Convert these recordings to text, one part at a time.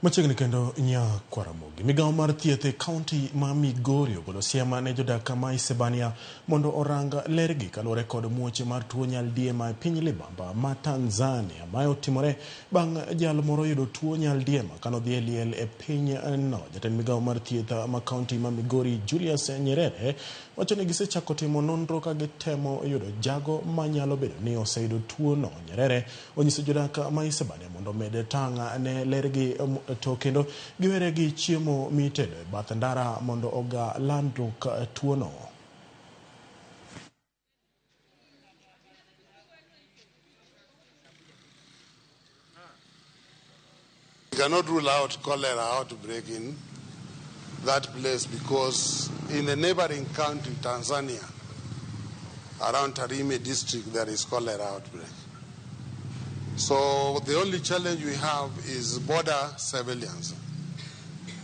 Machiegni kendo nya kwa Ramogi. Migao mar thieth e kaunti ma Migori ogolo siema ne jodak ma Isebania mondo orang lergi kaluwore kod muoche mar tuo Nyaldiema e piny libamba ma Tanzania ma otimore bang' jal moro yudo tuo Nyaldiema kanodhi e liel e piny no. Jatend migao mar thieth ma kaunti ma Migori Julius Nyerere wacho ni gisechako timo nonro ka gitemo yudo jago manyalo bedo ni oseyudo tuo no. Nyerere onyiso jodak ma Isebania mondo med tang' ne lergi to kendo giwere gi chiemo mitedo e bath ndara mondo oga landruok tuo no. We cannot rule out cholera outbreak in that place because in the neighboring country, Tanzania, around Tarime district, there is cholera outbreak. So the only challenge we have is border surveillance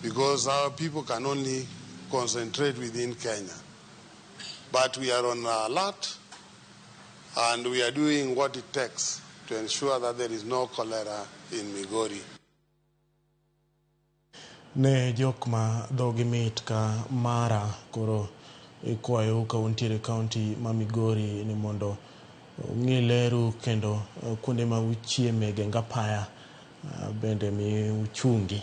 because our people can only concentrate within Kenya. But we are on alert and we are doing what it takes to ensure that there is no cholera in Migori. Ne jok ma dhogi mit ka mara koro ikwayo kaunti kaunti ma Migori ni mondo ng'i leru kendo kuonde ma uchieme genga paya bende mi uchungi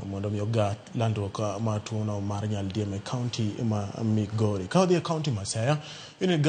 mondo mi oga landruok ma tuo no mar Nyaldiema e kaunti ma Migori. Ka odhi e kaunti ma Siaya